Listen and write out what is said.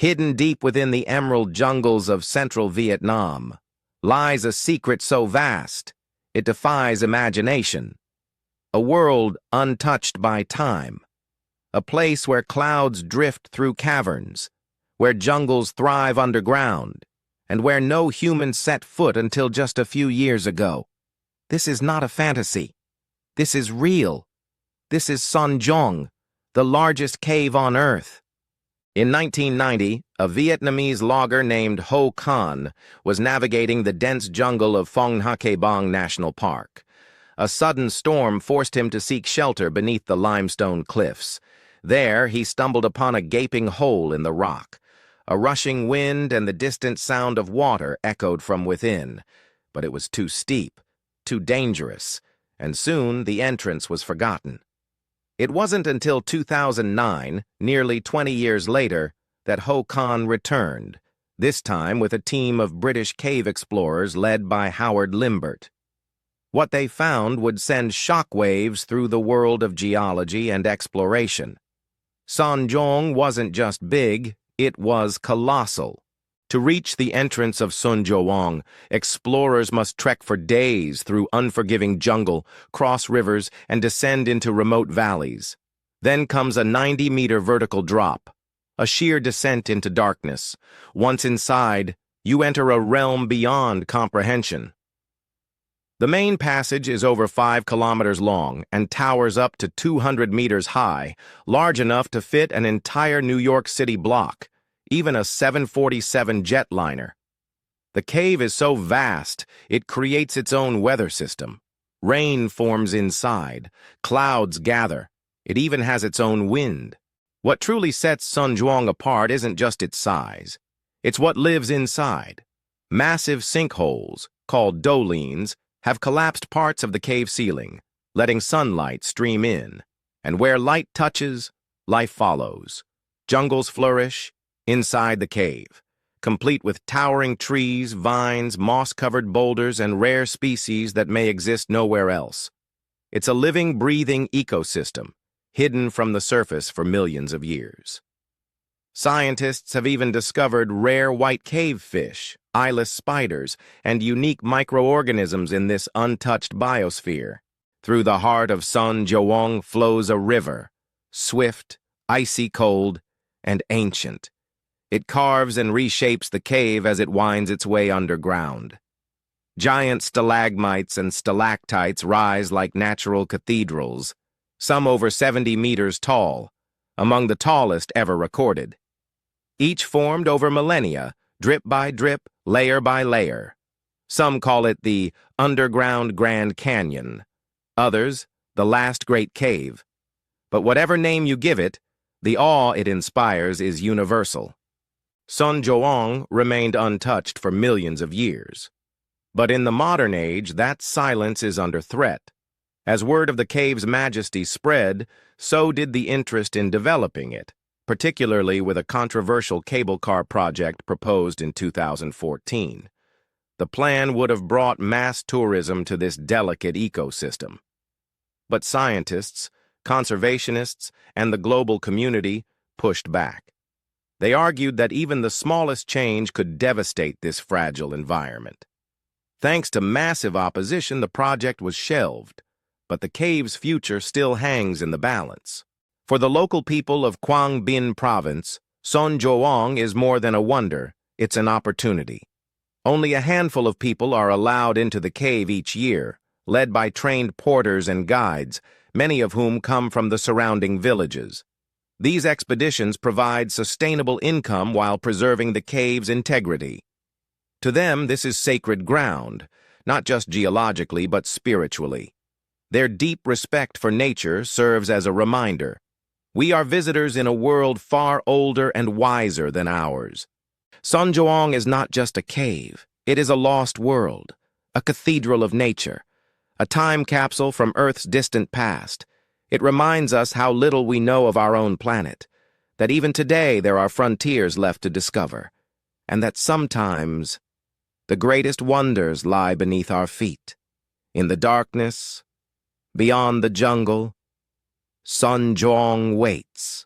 Hidden deep within the emerald jungles of central Vietnam lies a secret so vast it defies imagination. A world untouched by time. A place where clouds drift through caverns, where jungles thrive underground, and where no human set foot until just a few years ago. This is not a fantasy. This is real. This is Son Doong, the largest cave on Earth. In 1990, a Vietnamese logger named Ho Can was navigating the dense jungle of Phong Nha Bang National Park. A sudden storm forced him to seek shelter beneath the limestone cliffs. There, he stumbled upon a gaping hole in the rock. A rushing wind and the distant sound of water echoed from within. But it was too steep, too dangerous, and soon the entrance was forgotten. It wasn't until 2009, nearly 20 years later, that Ho Can returned, this time with a team of British cave explorers led by Howard Limbert. What they found would send shockwaves through the world of geology and exploration. Son Doong wasn't just big, it was colossal. To reach the entrance of Son Doong, explorers must trek for days through unforgiving jungle, cross rivers, and descend into remote valleys. Then comes a 90-meter vertical drop, a sheer descent into darkness. Once inside, you enter a realm beyond comprehension. The main passage is over 5 kilometers long and towers up to 200 meters high, large enough to fit an entire New York City block, even a 747 jetliner. The cave is so vast, it creates its own weather system. Rain forms inside, clouds gather. It even has its own wind. What truly sets Son Doong apart isn't just its size. It's what lives inside. Massive sinkholes, called dolines, have collapsed parts of the cave ceiling, letting sunlight stream in. And where light touches, life follows. Jungles flourish inside the cave, complete with towering trees, vines, moss-covered boulders, and rare species that may exist nowhere else. It's a living, breathing ecosystem, hidden from the surface for millions of years. Scientists have even discovered rare white cave fish, eyeless spiders, and unique microorganisms in this untouched biosphere. Through the heart of Son Doong flows a river, swift, icy cold, and ancient. It carves and reshapes the cave as it winds its way underground. Giant stalagmites and stalactites rise like natural cathedrals, some over 70 meters tall, among the tallest ever recorded. Each formed over millennia, drip by drip, layer by layer. Some call it the underground Grand Canyon, others the last great cave. But whatever name you give it, the awe it inspires is universal. Son Doong remained untouched for millions of years. But in the modern age, that silence is under threat. As word of the cave's majesty spread, so did the interest in developing it, particularly with a controversial cable car project proposed in 2014. The plan would have brought mass tourism to this delicate ecosystem. But scientists, conservationists, and the global community pushed back. They argued that even the smallest change could devastate this fragile environment. Thanks to massive opposition, the project was shelved, but the cave's future still hangs in the balance. For the local people of Quang Binh Province, Son Doong is more than a wonder, it's an opportunity. Only a handful of people are allowed into the cave each year, led by trained porters and guides, many of whom come from the surrounding villages. These expeditions provide sustainable income while preserving the cave's integrity. To them, this is sacred ground, not just geologically but spiritually. Their deep respect for nature serves as a reminder. We are visitors in a world far older and wiser than ours. Son Doong is not just a cave, it is a lost world, a cathedral of nature, a time capsule from Earth's distant past. It reminds us how little we know of our own planet, that even today there are frontiers left to discover, and that sometimes the greatest wonders lie beneath our feet. In the darkness, beyond the jungle, Son Doong waits.